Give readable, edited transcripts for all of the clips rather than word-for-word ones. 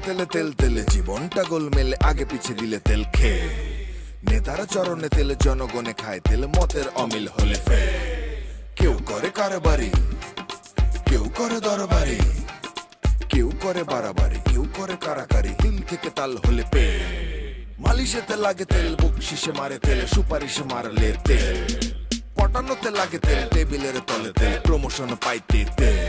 তেলে তেল তেলে জীবনটা গোলমেলে, আগে পিছে দিলে তেল খেয়ে। নেতারা চরণে তেলে, জনগণে খায় তেল, মতের অমিল হলে ফে। কেউ করে কারবারি, কেউ করে দরবারি, কেউ করে বাড়াবাড়ি, কেউ করে কারাকারি, দিল থেকে তাল হলে পে। মালিশেতে লাগে তেল, বকশিসে মারে তেল, সুপারিশে মারলে তেল, পটানোতে লাগে তেল, টেবিলের তলে তেল, প্রমোশন পাইতে তেল।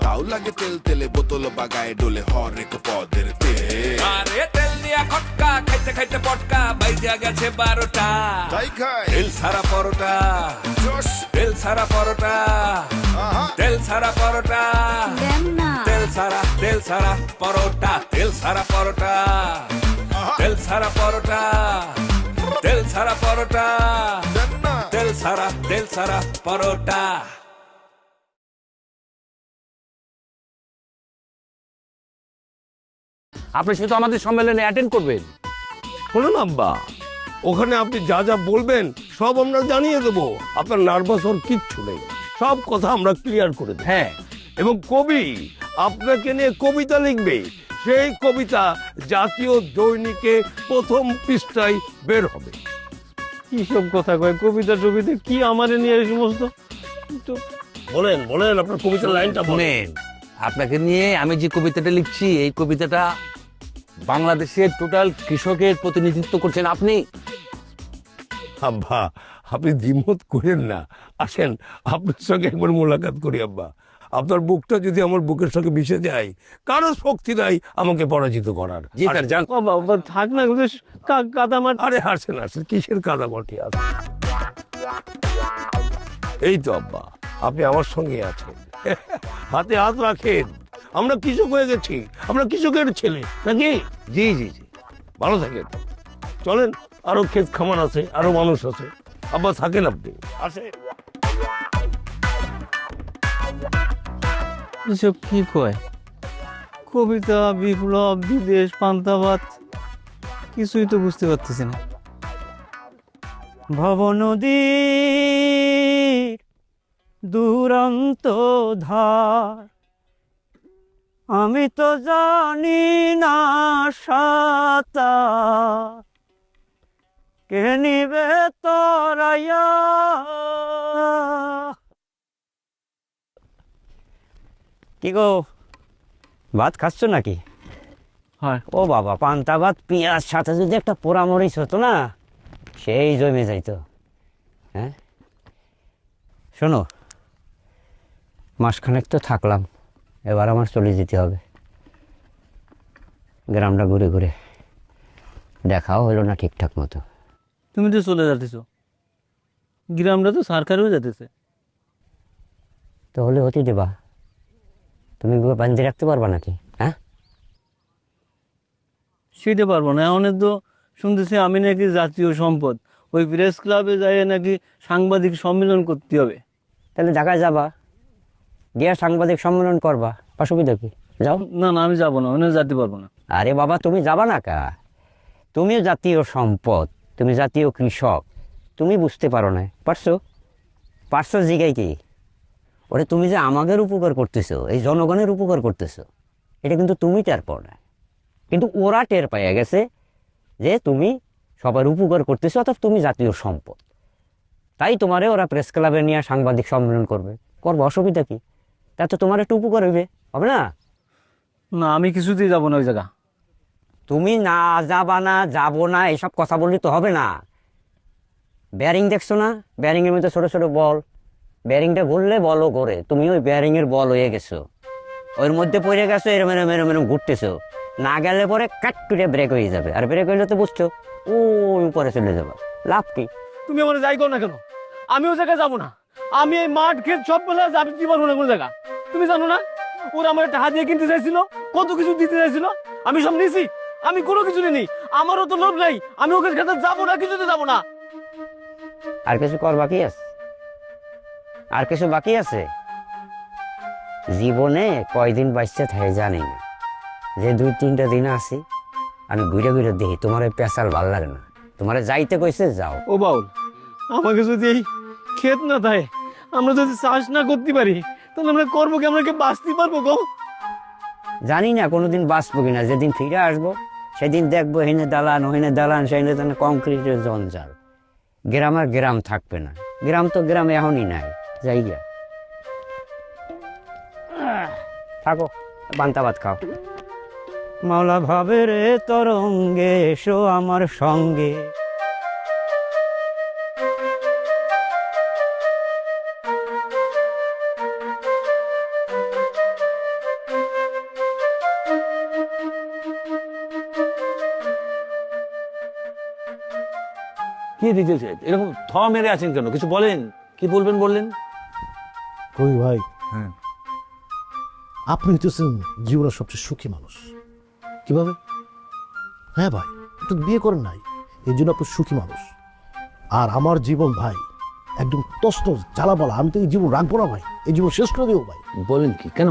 তাও লাগে তেল তেলে, বোতল বাগায় ডোলে হরেক পদের তেল। আরে তেল দিয়া খটকা খাইতে খাইতে পটকা বাইজা গেছে 12টা। তাই খায় তেল সারা পরোটা, জোশ, তেল সারা পরোটা, আহা, তেল সারা পরোটা, দেন না। তেল সারা পরোটা, তেল সারা পরোটা, আহা, তেল সারা পরোটা, তেল সারা পরোটা, দেন না। তেল সারা পরোটা। আপনি শুধু আমাদের সম্মেলনে অ্যাটেন্ড করবেন। শুনুন আব্বা, ওখানে আপনি যা যা বলবেন সব আমরা জানিয়ে দেবো। আপনার নার্ভাস হওয়ার কিচ্ছু নেই, সব কথা আমরা ক্লিয়ার করে দেব। হ্যাঁ, এবং কবি আপনাকে নিয়ে কবিতা লিখবে, সেই কবিতা জাতীয় দৈনিকে প্রথম পৃষ্ঠায় বের হবে। কি সব কথা কয়, কবিতা টবিতা কি আমারে নিয়ে এই সমস্ত? বলেন বলেন, আপনার কবিতার লাইনটা বলেন। শুনেন, আপনাকে নিয়ে আমি যে কবিতাটা লিখছি, এই কবিতাটা বাংলাদেশের টোটাল কৃষকের প্রতিনিধিত্ব করছেন আপনি। আব্বা, আপনি দ্বিমত করেন না, আসেন আপনার সঙ্গে একবার মোলাকাত করি। আব্বা, আপনার বুকটা যদি আমার বুকের সঙ্গে মিশে যায়, কারো শক্তি নাই আমাকে পরাজিত করার। জি স্যার, যান। ও বাবা, থাক না, কাদামাট। আরে হাসেন হাসেন, কিসের কাদামাটি আছে? এই তো আব্বা, আপনি আমার সঙ্গে আছেন, হাতে হাত রাখেন। আমরা কৃষক হয়ে গেছি, আমরা কৃষকের ছেলে নাকি? জি জি জি। ভালো থাকেন, চলেন, আরো ক্ষেত খামার আছে, আরো মানুষ আছে। আব্বা থাকেন আপনি, আসেন। এসব কি কয়? কবিতা, বিপ্লব, বিদেশ, পান্তাভাত, কিছুই তো বুঝতে পারতেছি না। ভব নদীর দুরন্ত ধার, আমি তো জানি না সাঁতার, কে নিবে তরাইয়া। কি গো, ভাত খাচ্ছ নাকি? হয়। ও বাবা, পান্তা ভাত পেঁয়াজ সাথে যদি একটা পোড়ামরিচ হতো না, সেই জমে যাইতো। হ্যাঁ, শোনো, মাসখানেক তো থাকলাম, এবার আমার চলে যেতে হবে। গ্রামটা ঘুরে ঘুরে দেখাও হলো না ঠিকঠাক মতো। তুমি তো চলে যাচ্ছ, গ্রামটা তো সরকারেও যেতেছে। তাহলে হতে দেবা? তুমি বান্ধে রাখতে পারবা নাকি? হ্যাঁ, সেটা পারবো না। এখন তো শুনতেছি আমি নাকি জাতীয় সম্পদ, ওই প্রেস ক্লাবে যাই নাকি সাংবাদিক সম্মেলন করতে হবে। তাহলে ঢাকায় যাবা, গিয়ে সাংবাদিক সম্মেলন করবা, অসুবিধা কি? যাও। না না, আমি যাবো না, ওখানে যেতে পারবো না। আরে বাবা, তুমি যাবা না কা? তুমি জাতীয় সম্পদ, তুমি জাতীয় কৃষক, তুমি বুঝতে পারো না? পারছো জিগাই কি? ওরে, তুমি যে আমাদের উপকার করতেছো, এই জনগণের উপকার করতেছো, এটা কিন্তু তুমি টের পাও না, কিন্তু ওরা টের পাইয়া গেছে যে তুমি সবার উপকার করতেছো, অর্থাৎ তুমি জাতীয় সম্পদ। তাই তোমারে ওরা প্রেস ক্লাবে নিয়ে সাংবাদিক সম্মেলন করবে, অসুবিধা কি? তাতে তোমার একটু উপকার হইবে, হবে না? না, আমি কিছুতেই যাবো না ওই জায়গা। তুমি না যাবা না, যাবো না, এসব কথা বললে তো হবে না। ব্যারিং দেখছো না? ব্যারিং এর মধ্যে ছোট ছোট বল, ব্যারিংটা ঘুরলে বলও করে, তুমি ওই ব্যারিং এর বল হয়ে গেছো, ওর মধ্যে পড়ে গেছো, এরম এরম এরম এরম ঘুরতেছো। না গেলে পরে কাট করে ব্রেক হয়ে যাবে, আর ব্রেক হইলে তো বুঝছো ও উপরে চলে যাবে, লাভ কি? তুমি আমার যাই করো না কেন, আমি ওই জায়গায় যাবো না। আমি এই মাঠ ক্ষেত সব বেলা যাবি কি পারবো না কোনো জায়গা। তুমি জানো না, ওরা আমার টাকা দিয়ে কিনতে চাইছিল, কত কিছু দিতে চাইছিল, আমি সব নিছি? আমি কোনো কিছু নিই, আমারও তো লোভ নাই। আমি ওকে খেতে যাবো না, কিছুতে যাবো না। আর কিছু কর বাকি আছে? আর কিছু বাকি আছে? জীবনে কয়দিন বাঁচতে থাকে জানি না, যে 2-3টা দিন আছি, আমি ঘুরে ঘুরে দেখি তোমার ওই পেশাল ভাল লাগে না, তোমার যাইতে কইছে যাও। ও বাউল, আমাকে যদি এই ক্ষেত না থাকে, আমরা যদি চাষ না করতে পারি, তাহলে আমরা করবো কি? আমরা কি বাঁচতে পারবো গো? জানি না কোনোদিন বাঁচবো কিনা। যেদিন ফিরে আসবো সেদিন দেখবো হেনে দালান ওহেনে দালান, সেখানে তো কংক্রিটের জঞ্জাল। গ্রাম আর গ্রাম থাকবে না। গ্রাম তো গ্রাম এখনই নাই, জায়গা থাকো, পান্তা ভাত খাও। মাওলা ভাবে রে তরঙ্গে এসো আমার সঙ্গে। কি দিতেছে এরকম থ মেরে আছেন কেন? কিছু বলেন, কি বলবেন বললেন? কই ভাই, হ্যাঁ, আপনি হচ্ছেন জীবনের সবচেয়ে সুখী মানুষ। কিভাবে? হ্যাঁ ভাই, একটু বিয়ে করেন নাই, এই জন্য আপনি সুখী মানুষ। আর আমার জীবন ভাই একদম তস্ত জ্বালাপালা। আমি তো এই জীবন রাখবো না ভাই, এই জীবন শেষ করে দেবো ভাই। বলেন কি? কেন?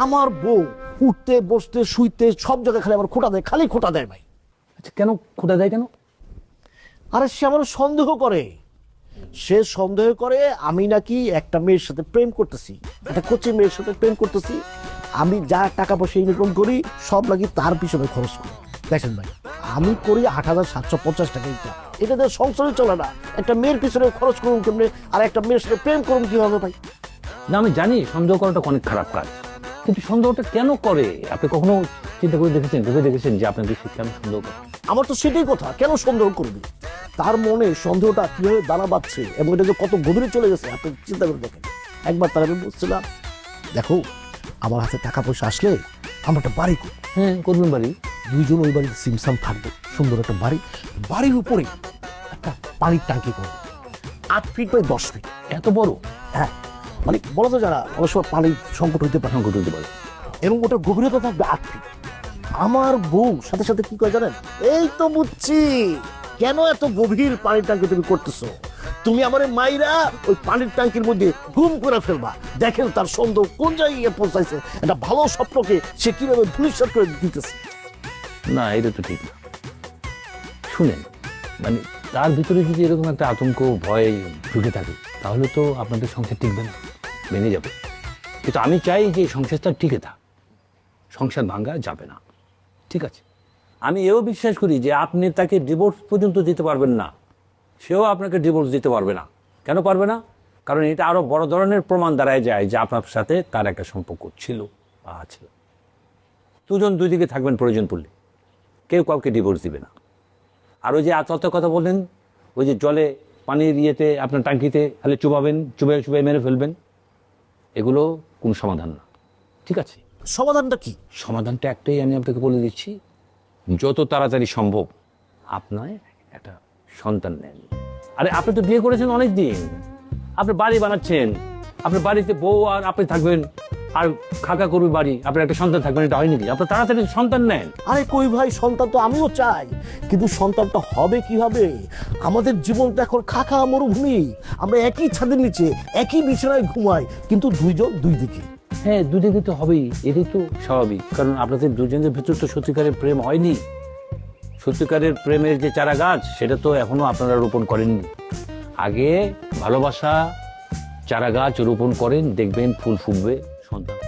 আমার বউ উঠতে বসতে শুইতে সব জায়গায় খালি আমার খোটা দেয়, খালি খোটা দেয় ভাই। আচ্ছা, কেন খোটা দেয় কেন? আরে সে আমার সন্দেহ করে। সে সন্দেহ করে আমি নাকি একটা মেয়ের সাথে প্রেম করতেছি, একটা কোচি মেয়ের সাথে প্রেম করতেছি। আমি যা টাকা পয়সা ইনকাম করি সব নাকি তার পিছনে খরচ করি। দেখেন ভাই, আমি করি 8,750 টাকা ইনকাম, এটা দিয়ে সংসারে চলে না। একটা মেয়ের পিছনে খরচ করুন কেমনে, আর একটা মেয়ের সাথে প্রেম করুন কিভাবে ভাই? না, আমি জানি সন্দেহ করাটা অনেক খারাপ কাজ, কিন্তু সন্দেহটা কেন করে আপনি কখনো চিন্তা করে দেখেছেন, ভেবে দেখেছেন যে আপনাকে সে কেন সন্দেহ করে? আমার তো সেটাই কথা, কেন সন্দেহ করবে? তার মনে সন্দেহটা কিভাবে দানা বাঁধছে এবং এটা যে কত গভীরে চলে গেছে আপনি চিন্তা করে দেখেন। একবার তার আমি বলছিলাম, দেখো আমার হাতে টাকা পয়সা আসলে আমার একটা বাড়ি করি। হ্যাঁ, করবেন বাড়ি। দুইজন ওই বাড়িতে সিমসাম থাকবে, সুন্দর একটা বাড়ি। বাড়ির উপরে একটা পানির ট্যাঙ্কি করবে, 8 ফিট বাই 10 ফিট। এত বড়? হ্যাঁ, মানে বলা তো যারা অনেক সময় পানির সংকট হইতে পারে, সংকট হতে পারে। এবং ওটার গভীরতা থাকবে 8 ফিট। আমার বউ সাথে সাথে কি করে জানেন? এই তো বুঝছি কেন এত গভীর পানির ট্যাঙ্কি তুমি করতেছো। তুমি আমার মাইরা ওই পানির ট্যাঙ্কির মধ্যে গুম করে ফেলবা। দেখেন তার সন্দেহ কোন জায়গায় পৌঁছাইছে, একটা ভালো স্বপ্নকে সে কিভাবে ধূলিসাৎ করে দিতেছে। না, এটা তো ঠিক না। শুনেন, মানে তার ভিতরে যদি এরকম একটা আতঙ্ক ভয় ঢুকে থাকে তাহলে তো আপনাদের সংসার টিকবে না, ভেঙে যাবে। কিন্তু আমি চাই যে সংসারটা টিকে থাক, সংসার ভাঙা যাবে না। ঠিক আছে, আমি এও বিশ্বাস করি যে আপনি তাকে ডিভোর্স পর্যন্ত দিতে পারবেন না, সেও আপনাকে ডিভোর্স দিতে পারবে না। কেন পারবে না? কারণ এটা আরো বড় ধরনের প্রমাণ দাঁড়ায় যায় যে আপনার সাথে তার একটা সম্পর্ক ছিল বা আছে। দুজন দুই দিকে থাকবেন, প্রয়োজন পড়লে কেউ কাউকে ডিভোর্স দিবে না। আর ওই যে আত্মহত্যা কথা বললেন, ওই যে জলে পানির ইয়েতে আপনার টাঙ্কিতে খালি চুবাবেন, চুবে চুবে মেরে ফেলবেন, এগুলো কোনো সমাধান না। ঠিক আছে, সমাধানটা কি? সমাধানটা একটাই আমি আপনাকে বলে দিচ্ছি, যত তাড়াতাড়ি সম্ভব আপনার একটা সন্তান নেন। আরে আপনি তো বিয়ে করেছেন অনেক দিন, আপনি বাড়ি বানাচ্ছেন, আপনার বাড়িতে বউ আর আপনি থাকবেন, আর খাকা করবে বাড়ি, আপনার একটা সন্তান থাকবেন, এটা হয় নাকি? আপনার তাড়াতাড়ি সন্তান নেন। আরে কই ভাই, সন্তান তো আমিও চাই, কিন্তু সন্তানটা হবে কিভাবে? আমাদের জীবনটা এখন খাকা মরুভূমি। আমরা একই ছাদের নিচে একই বিছানায় ঘুমাই, কিন্তু দুইজন দুই দিকে। হ্যাঁ, দুদিকে তো হবেই, এটাই তো স্বাভাবিক। কারণ আপনাদের দুজনের ভিতর তো সত্যিকারের প্রেম হয়নি। সত্যিকারের প্রেমের যে চারা গাছ সেটা তো এখনো আপনারা রোপণ করেননি। আগে ভালোবাসা চারা গাছ রোপণ করেন, দেখবেন ফুল ফুটবে, সন্তান।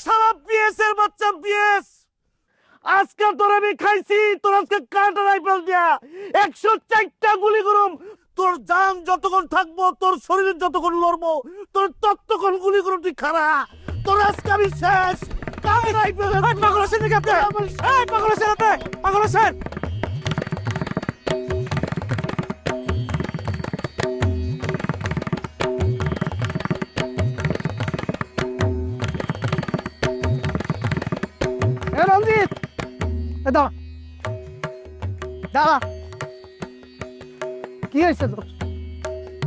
সারা পিএসের বাচ্চা পিএস, আজকে তোর আমি খাইছি, তোর আজকে কাটা রাইফেল দিয়া 104টা গুলি করুম। তোর জান যতক্ষণ থাকবো, তোর শরীর যতক্ষণ লড়বো, তোর ততক্ষণ গুলি করুম। তুই খারা, তোর আজকে আমি শেষ। কাটা রাইফেল পাগল আছেন নাকি আপনি? পাগল আছেন আপনি? পাগল আছেন? রঞ্জিত, দাঁড়া দাঁড়া, কি হয়েছে তোর?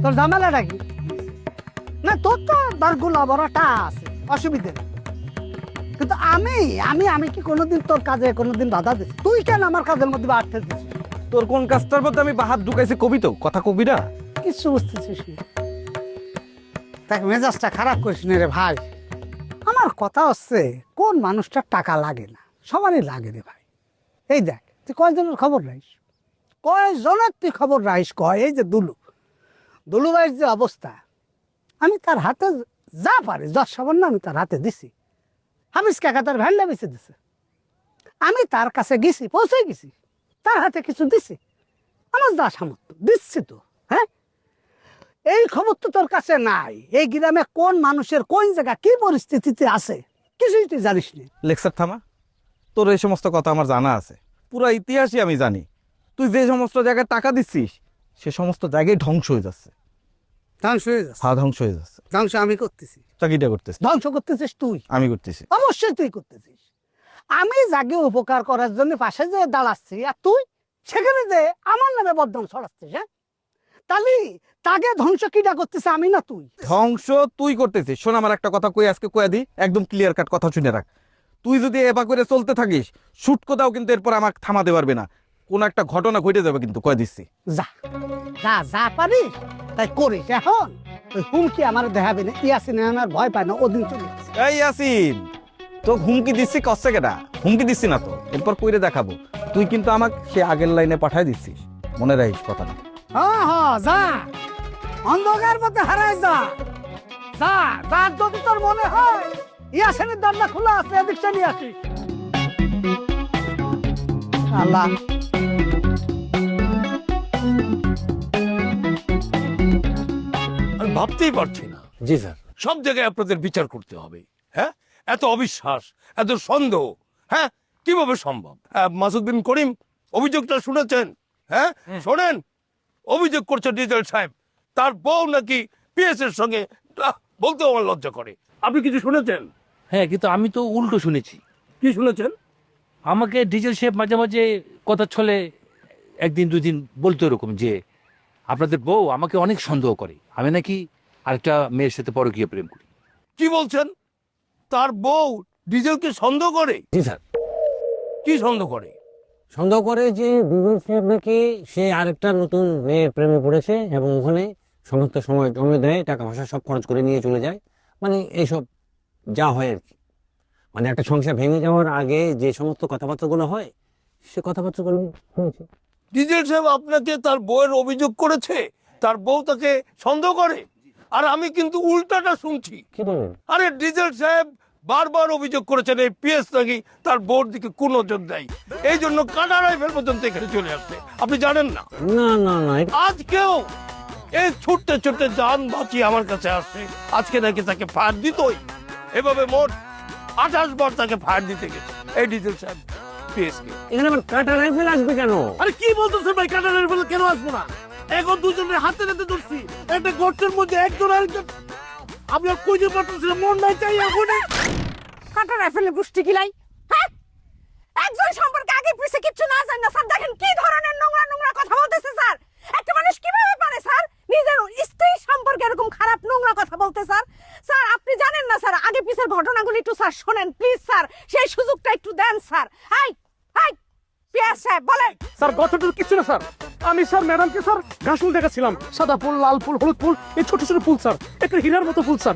তোর ঝামেলাটা কি? না তোর তো বারগুলা বড়টা আছে, অসুবিধা নেই, কিন্তু আমি আমি আমি কি কোনোদিন তোর কাজে কোনোদিন বাধা দিছি? তুই কেন আমার কাজের মধ্যে আটকে দিছিস? তোর কোন কাজটার মধ্যে আমি হাত ঢুকাইছি কবি তো কথা কবি না? কিছু বুঝতেছিস না। দেখ, মেজাজটা খারাপ করিস না রে ভাই। আমার কথা হচ্ছে কোন মানুষটার টাকা লাগে না, সবারই লাগে রে ভাই। এই দেখ তুই কয়জনের খবর রাখিস, কয়জনের তুই খবর রাখিস কয়। এই যে দুলু ভাইয়ের যে অবস্থা, আমি তার হাতে যা পারি যত সামান্য আমি তার হাতে দিছি। হামিস কাকা তার ভ্যান্ডা বেঁচে দিছে, আমি তার কাছে গেছি, পৌঁছে গেছি, তার হাতে কিছু দিছি, আমার যা সামর্থ্য দিচ্ছি তো। হ্যাঁ, এই খবর তো তোর কাছে নাই। এই গ্রামে কোন মানুষের কোন জায়গা কি পরিস্থিতিতে আছে কিছুই তুই জানিস না। লেকচার থামা, তোর এই সমস্ত কথা আমার জানা আছে, পুরো ইতিহাসই আমি জানি। তুই যে সমস্ত জায়গায় টাকা দিচ্ছিস সে সমস্ত জায়গায় ধ্বংস হয়ে যাচ্ছে। ধ্বংস হয়ে যাচ্ছে? হ্যাঁ, ধ্বংস হয়ে যাচ্ছে। ধ্বংস আমি করতেছি? চাকরিটা করতেছিস? ধ্বংস করতেছিস তুই? আমি করতেছি। অবশ্যই তুই করতেছিস। আমি যাকে উপকার করার জন্য পাশে যে দাঁড়াচ্ছি, আর তুই সেখানে যে আমার নামে বদনাম ছড়াচ্ছিস। হ্যাঁ, তাহলে তাকে ধ্বংস কিটা করতেছে, আমি না তুই? ধ্বংস তুই করতেছিস। শোন, আমার একটা কথা কই আজকে কয়ে দি, একদম ক্লিয়ার কাট কথা শুনে রাখ। তুই যদি এবা করে চলতে থাকিস, শুট কোথাও কিন্তু এরপর আমাকে থামাতে পারবে না। কোন একটা ঘটনা ঘটে যাবে কিন্তু, কয়ে দিচ্ছি। যা যা যা পারিস তাই করিস। এখন ওই হুমকি আমার দেখাবে না, ইয়াসিন আমার ভয় পায় না, ওদিন চলে গেছে। এই ইয়াসিন, তো হুমকি দিচ্ছি কচ্ছে কেটা? হুমকি দিচ্ছি না তো, এরপর কইরে দেখাবো। তুই কিন্তু আমাকে সে আগের লাইনে পাঠায় দিচ্ছিস, মনে রাখিস কথাটা। হ্যাঁ হ্যাঁ, যা অন্ধকার মধ্যে হারায় যা। যা যা, যদি তোর মনে হয় ইয়াসিনের দরজা খোলা আছে, এদিক চলে আসিস। আল্লাহ, আমি ভাবতেই পারছি না। জি স্যার। সব জায়গায় আপনাদের বিচার করতে হবে। হ্যাঁ, এত অবিশ্বাস, এত সন্দেহ, হ্যাঁ কিভাবে সম্ভব? মাসুদ বিন করিম অভিযোগটা শুনেছেন? হ্যাঁ শোনেন, অভিযোগ করছে ডিজেল সাহেব তার বউ নাকি পিএস এর সঙ্গে, বলতে আমার লজ্জা করে। আপনি কিছু শুনেছেন? হ্যাঁ, কিন্তু আমি তো উল্টো শুনেছি। কি শুনেছেন? আমাকে ডিজেল শেফ মাঝে মাঝে কথা ছলে একদিন দুদিন বলতো এরকম যে আপনাদের বউ আমাকে অনেক সন্দেহ করে, আমি নাকি আরেকটা মেয়ের সাথে পরকীয় প্রেম করি। কি বলছেন? তার বউ ডিজেলকে সন্দেহ করে? জি স্যার। কি সন্দেহ করে? সন্দেহ করে যে ডিজেল সাহেব নাকি সে আরেকটা নতুন মেয়ের প্রেমে পড়েছে এবং ওখানে সমস্ত সময় জমে দেয়, টাকা পয়সা সব খরচ করে নিয়ে চলে যায়। মানে এইসব যা হয় আর কি, মানে একটা সংসার ভেঙে যাওয়ার আগে যে সমস্ত কথাবার্তাগুলো হয় সে কথাবার্তাগুলো হয়েছে। ডিজেল সাহেব আপনাকে তার বউয়ের অভিযোগ করেছে, তার বউ তাকে সন্দেহ করে, আর আমি কিন্তু উল্টাটা শুনছি। কি বলেন? আরে ডিজেল সাহেব বারবার অভিযোগ করেছেন এই পিএস নাকি তার বউর দিকে কুনজর দেয়, এই জন্য কাটা রাইফেল পর্যন্ত এখানে চলে আসছে। আপনি জানেন না? না না না, আজকেও এই ছুটতে ছুটতে যান বাঁচিয়ে আমার কাছে আসছে, আজকে নাকি তাকে ফায়ার দিতই। এভাবে মোট 28 বার তাকে ফায়ার দিতে গেছে এই ডিজেল সাহেব পিএস কে। এখানে আবার কাটা রাইফেল আসবে কেন? আরে কি বলতেছেন ভাই, কাটা রাইফেল কেন আসবো না? এখন দুজনের হাতে হাতে ধরছি, একটা গর্তের মধ্যে একজন আরেকজন। আপনি আর কই যে পাঠাচ্ছিলেন, মন নাই চাই এখন। কাটা রাইফেলের গোষ্ঠী কিলাই? হ্যাঁ, একজন সম্পর্কে আগে পিছে কিচ্ছু না জানি না স্যার। দেখেন কি ধরনের নোংরা নোংরা কথা বলতেছে স্যার। একটা মানুষ কিভাবে পারে স্যার নিজের স্ত্রী সম্পর্কে এরকম খারাপ নোংরা কথা বলতে? স্যার স্যার আপনি জানেন না স্যার, আগে পিছের ঘটনাগুলি একটু স্যার শোনেন প্লিজ স্যার, সেই সুযোগটা একটু দেন স্যার। হাই হাই পিয়াস সাহেব বলেন। স্যার কথাটা কিছু না স্যার, আমি স্যার ম্যাডামকে স্যার ঘাস ফুল দেখাচ্ছিলাম, সাদা ফুল, লাল ফুল, হলুদ ফুল, এই ছোট ছোট ফুল স্যার, একটা হীরার মতো ফুল স্যার।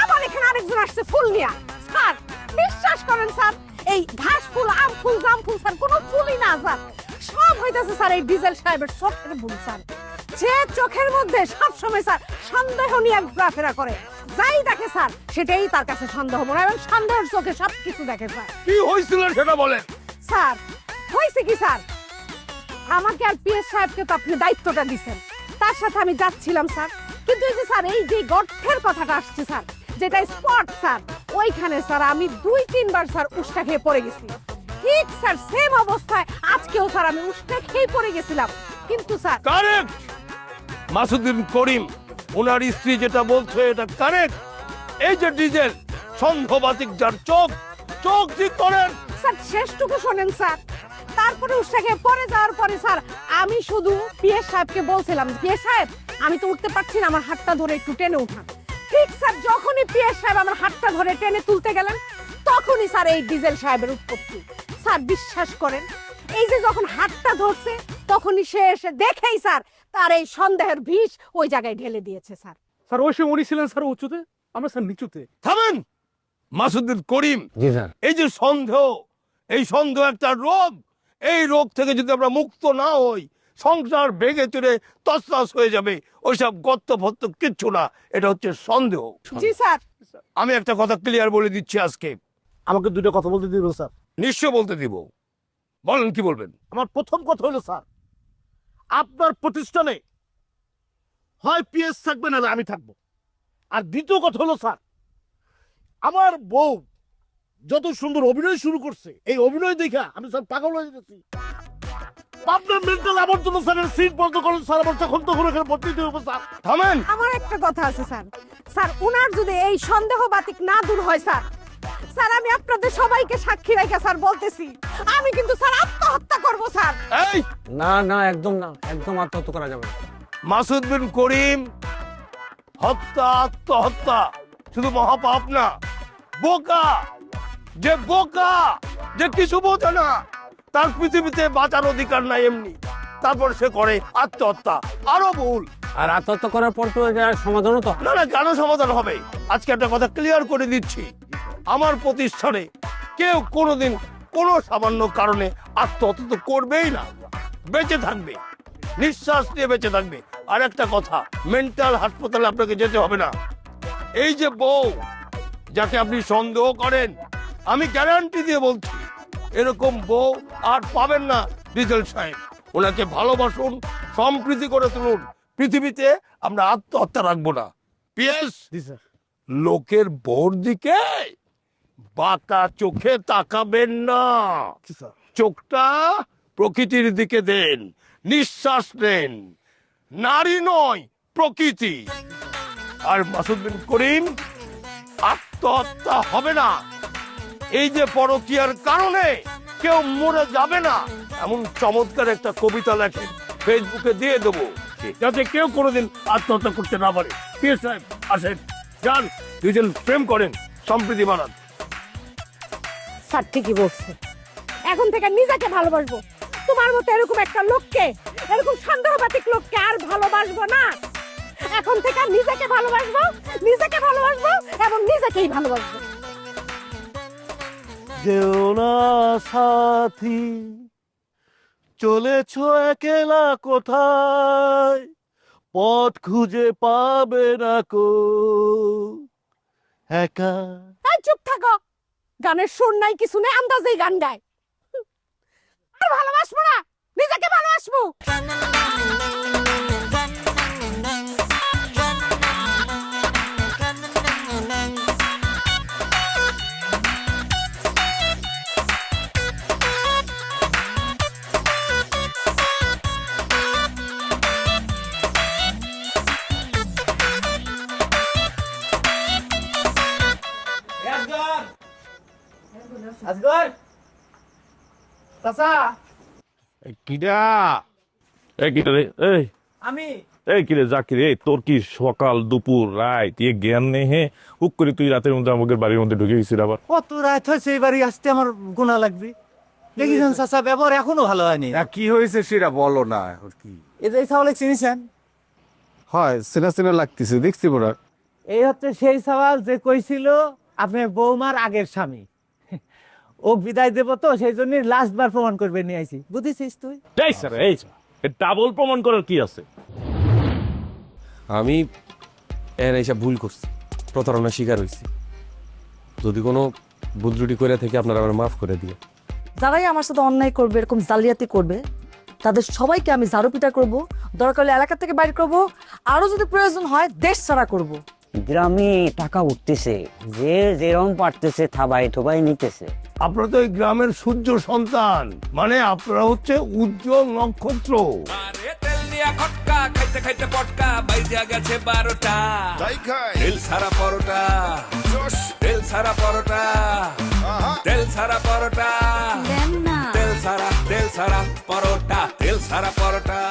আবার এখানে আরেকজন আসছে ফুল নিয়া। স্যার বিশ্বাস করেন স্যার, এই ঘাস ফুল, আম ফুল, জাম ফুল স্যার কোনো ফুলই না স্যার, সব হইতাছে স্যার এই ডিজেল সাহেবের চোখের ভুল স্যার। যে চোখের মধ্যে সব সময় স্যার সন্দেহ নিয়ে ঘোরাফেরা করে, যাই দেখে স্যার সেটাই তার কাছে সন্দেহ মনে হয়, এবং সন্দেহের চোখে সবকিছু দেখে স্যার। কি হয়েছিল সেটা বলেন। স্যার হয়েছে কি স্যার, আমাকে আর পিএস সাহেবকে তো আপনি দায়িত্বটা দিচ্ছেন, তার সাথে আমি যাচ্ছিলাম স্যার, কিন্তু এই যে স্যার এই যে গর্তের কথাটা আসছে স্যার, যেটা স্পট স্যার, ওইখানে স্যার আমি 2-3 বার স্যার উষ্টা খেয়ে পড়ে গেছি। ঠিক স্যার সেম অবস্থায় আজকেও স্যার আমি উষ্টা খেয়ে পড়ে গেছিলাম, কিন্তু স্যার কারেক্ট। মাসুদ বিন করিম ওনার স্ত্রী যেটা বলছে এটা কারেক্ট। এই যে ডিজেল সন্দেহবাতিক, যার চোখ চোখ ঠিক করেন। স্যার শেষটুকু শোনেন স্যার, তারপরে উষ্টা খেয়ে পড়ে যাওয়ার পরে স্যার আমি শুধু পিএস সাহেবকে বলছিলাম, পিএস সাহেব আমি তো উঠতে পারছি না, আমার হাতটা ধরে একটু টেনে উঠান। ঠিক স্যার যখনই পিএস সাহেব আমার হাতটা ধরে টেনে তুলতে গেলেন, তখনই স্যার এই ডিজেল সাহেবের উৎপত্তি। স্যার বিশ্বাস করেন, এই যে যখন হাতটা ধরছে তখনই সে এসে দেখেই স্যার তার এই সন্দেহের বিষ ওই জায়গায় ঢেলে দিয়েছে স্যার। স্যার ওই সময় উনি ছিলেন স্যার উঁচুতে, আমরা স্যার নিচুতে। থামেন মাসুদ বিন করিম, জি স্যার। এই যে সন্দেহ, এই সন্দেহ একটা রোগ। এই রোগ থেকে যদি আমরা মুক্ত না হই, সংসার ভেঙে চুরে তছনছ হয়ে যাবে। ওইসব গর্ত ফত্ত কিচ্ছু না, এটা হচ্ছে সন্দেহ। জি স্যার। আমি একটা কথা ক্লিয়ার বলে দিচ্ছি আজকে। আমাকে দুটো কথা বলতে দিন স্যার। নিশ্চয় বলতে দিব, বলেন কি বলবেন। আমার প্রথম কথা হলো স্যার, আপনার প্রতিষ্ঠানে হয় পিএস থাকবে না আমি থাকবো। আর দ্বিতীয় কথা হলো স্যার, আমার বউ যত সুন্দর অভিনয় শুরু করছে, এই অভিনয় দেখা আমি স্যার পাগল হয়ে যেতেছি। আপনার মেন্টাল আমার জন্য স্যারের সিট বন্ধ করেন স্যার, আমার তখন এখানে ভর্তি দিতে হবে স্যার। থামেন। আমার একটা কথা আছে স্যার। স্যার উনার যদি এই সন্দেহ বাতিক না দূর হয় স্যার, স্যার আমি আপনাদের সবাইকে সাক্ষী রেখে স্যার বলতেছি, আমি কিন্তু স্যার আত্মহত্যা করব স্যার। এই না না, একদম না, একদম আত্মহত্যা করা যাবে না। মাসুদ বিন করিম, হত্যা আত্মহত্যা শুধু মহাপাপ না, বোকা। যে বোকা, যে কিছু বোঝে না, তার পৃথিবীতে বাঁচার অধিকার নাই এমনি, তারপর সে করে আত্মহত্যা, আরো ভুল। আর আত্মহত্যা করার পর তো এটার সমাধানও তো না না, কেন সমাধান হবে? আজকে একটা কথা ক্লিয়ার করে দিচ্ছি, আমার প্রতিষ্ঠানে কেউ কোনোদিন কোনো সামান্য কারণে আত্মহত্যা তো করবেই না, বেঁচে থাকবে, নিঃশ্বাস নিয়ে বেঁচে থাকবে। আর একটা কথা, মেন্টাল হাসপাতালে আপনাকে যেতে হবে না। এই যে বউ যাকে আপনি সন্দেহ করেন, আমি গ্যারান্টি দিয়ে বলছি এরকম বউ আর পাবেন না। রিজাল সাহেব, ওনাকে ভালোবাসুন, সম্প্রীতি করে তুলুন। পৃথিবীতে আমরা আত্মহত্যা রাখবো না। পিএস, লোকের বউর দিকে বাঁকা চোখে তাকাবেন না, চোখটা প্রকৃতির দিকে দেন, নিঃশ্বাস নেন। নারী নয়, প্রকৃতি। আর মাসুদ বিন করিম, আত্মহত্যা হবে না। এই যে পরকীয়ার কারণে কেউ মরে যাবে না, এমন চমৎকার একটা কবিতা লেখেন, ফেসবুকে দিয়ে দেবো, যাতে কেউ কোনোদিন আত্মহত্যা করতে না পারে। পিএস সাহেব আসেন, যান, দুইজন প্রেম করেন, সম্প্রীতি বানান। স্যার ঠিকই বলছে, এখন থেকে নিজেকে ভালোবাসবো। তোমার মতো এরকম একটা লোককে, এরকম সন্দেহবাতিক লোককে আর ভালোবাসবো না। এখন থেকে নিজেকে ভালোবাসবো, নিজেকে ভালোবাসবো এবং নিজেকেই ভালোবাসবো। যেও না সাথী, চলেছ একলা কোথায়, পথ খুঁজে পাবে না কো একা। এই চুপ থাকো, গানের সুর নাই কিছু নেই, আন্দাজেই গান গায়। আর ভালোবাসবো না, নিজেকে ভালোবাসবো। আজগর চাচা, কিডা? এই কিটা রে, এই আমি এই কিরে জাকির, এই তোর কি সকাল দুপুর রাত এ জ্ঞান নেই? হে হুক করে তুই রাতের মধ্যে আমাদের বাড়ির মধ্যে ঢুকে গেছিস আবার। কত রাত হয়েছে এই বাড়ি আসতে, আমার গুণা লাগবে। দেখেছেন চাচা, ব্যবহার এখনো ভালো হয়নি। কি হয়েছে সেটা বলো না। কি এই যে চাউলে চিনিছেন, হয় চেনা চেনা লাগতেছে, দেখছি বড়। এই হচ্ছে সেই সওয়াল যে কইছিল আপনার বৌমার আগের স্বামী। ও বিদায় দেব তো, সেই জন্য লাস্ট বার প্রমাণ করবে নিয়ে আইছি, বুঝেছিস তুই? এই স্যার, এই ডাবল প্রমাণ করার কি আছে? আমি এইসব ভুল করছি, প্রতারণা শিকার হয়েছি। যদি কোনো বুদ্রুটি করে থেকে আপনারা আমার মাফ করে দিয়ে। যারাই আমার সাথে অন্যায় করবে, এরকম জালিয়াতি করবে, তাদের সবাইকে আমি ঝাড়ু পিটা করবো, দরকার হলে এলাকা থেকে বাইর করবো, আরো যদি প্রয়োজন হয় দেশ ছাড়া করবো। গ্রামে টাকা উঠতেছে, যে যেরকম পারতেছে থাবাই থোবাই নিতেছে। আপনারা তো এই গ্রামের সূর্য সন্তান, মানে আপনারা হচ্ছে উজ্জ্বল নক্ষত্র। আরে তেল দিয়া খটকা, খাইতে খাইতে পটকা, বাইজা গেছে 12টা। তাই খাই তেল ছাড়া পরোটা, জোশ। তেল ছাড়া পরোটা, আহা। তেল ছাড়া পরোটা, তেল ছাড়া পরোটা, তেল ছাড়া পরোটা।